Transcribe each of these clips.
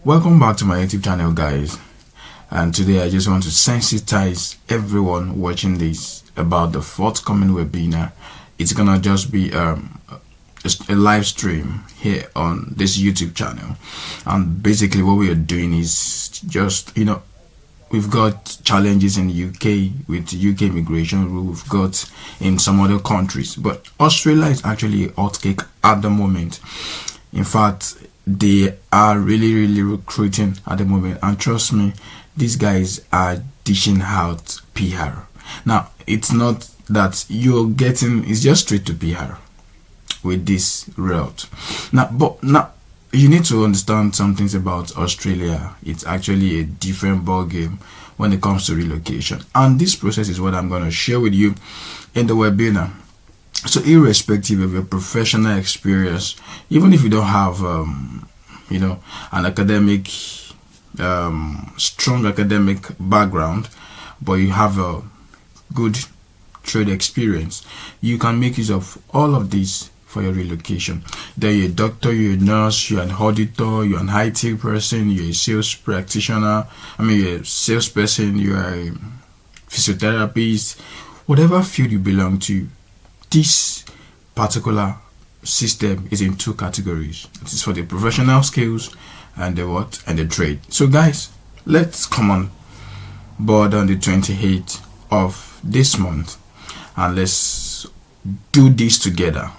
Welcome back to my YouTube channel, guys, and today I just want to sensitize everyone watching this about the forthcoming webinar. It's gonna just be a live stream here on this YouTube channel, and basically what we are doing is just, we've got challenges in the UK with UK immigration rule, we've got in some other countries, but Australia is actually a hot cake at the moment. In fact, they are really recruiting at the moment, and trust me, these guys are dishing out PR. Now, it's not that you're getting, it's just straight to PR with this route. But you need to understand some things about Australia. It's actually a different ball game when it comes to relocation, and this process is what I'm going to share with you in the webinar. So irrespective of your professional experience, even if you don't have an academic strong academic background, but you have a good trade experience, you can make use of all of this for your relocation. Then you're a doctor, you're a nurse, you're an auditor, you're an IT person, you're a sales practitioner, you're a salesperson, you're a physiotherapist, whatever field you belong to. This particular system is in two categories. It is for the professional skills and the trade. So guys, let's come on board on the 28th of this month and let's do this together.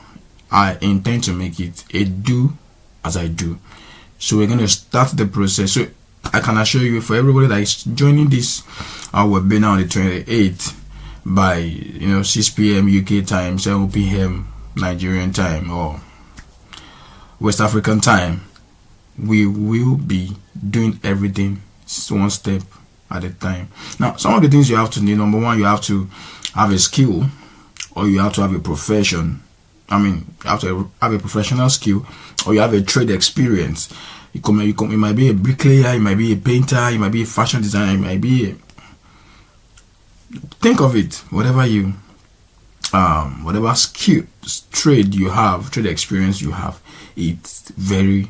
I intend to make it a do as I do. So we're going to start the process. So I can assure you, for everybody that is joining this webinar on the 28th by 6 p.m. UK time, 7 p.m. Nigerian time or West African time, we will be doing everything one step at a time. Now, some of the things you have to need: number one, you have to have a skill, or you have to have a profession. You have to have a professional skill, or you have a trade experience. You might be a bricklayer, you might be a painter, you might be a fashion designer, you might be think of it, whatever skill, trade you have, trade experience you have, it's very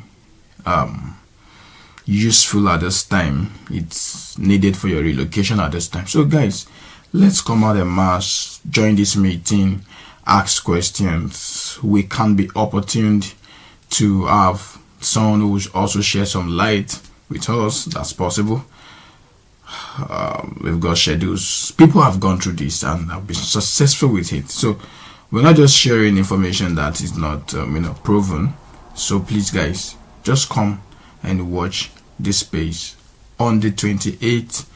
useful at this time. It's needed for your relocation at this time. So guys, let's come out en masse, join this meeting, ask questions. We can be opportuned to have someone who will also share some light with us. That's possible. We've got schedules. People have gone through this and have been successful with it. So we're not just sharing information that is not proven. So please guys, just come and watch this space on the 28th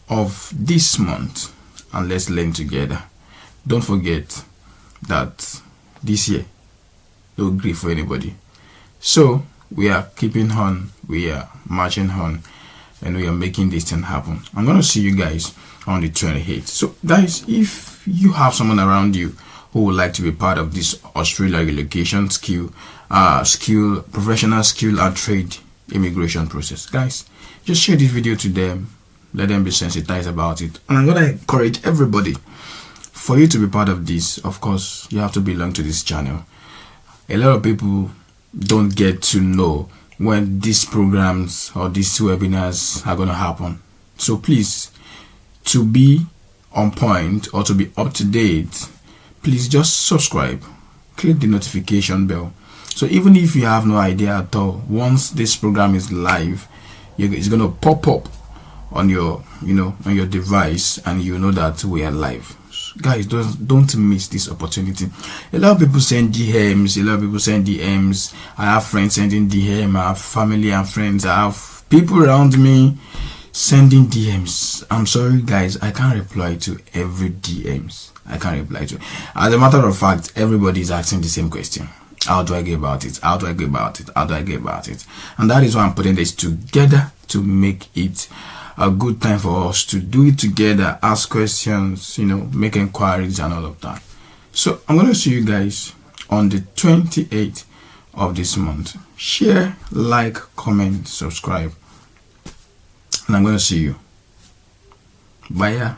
of this month and let's learn together. Don't forget that this year no grief for anybody. So we are keeping on, we are marching on, and we are making this thing happen. I'm going to see you guys on the 28th. So guys, if you have someone around you who would like to be part of this Australia relocation professional skill and trade immigration process, guys, just share this video to them. Let them be sensitized about it. And I'm going to encourage everybody, for you to be part of this, of course, you have to belong to this channel. A lot of people don't get to know when these programs or these webinars are going to happen. So please, to be on point or to be up to date, please just subscribe, click the notification bell. So even if you have no idea at all, once this program is live, it's going to pop up on your on your device, and you know that we are live. Guys, don't miss this opportunity. A lot of people send DMs, I have friends sending DM, I have family and friends, I have people around me sending DMs. I'm sorry guys, I can't reply to every DMs. I can't reply to. As a matter of fact, everybody is asking the same question: how do I get about it? How do I get about it? How do I get about it? And that is why I'm putting this together, to make it a good time for us to do it together, ask questions, make inquiries and all of that. So I'm going to see you guys on the 28th of this month. Share, like, comment, subscribe, and I'm going to see you. Bye.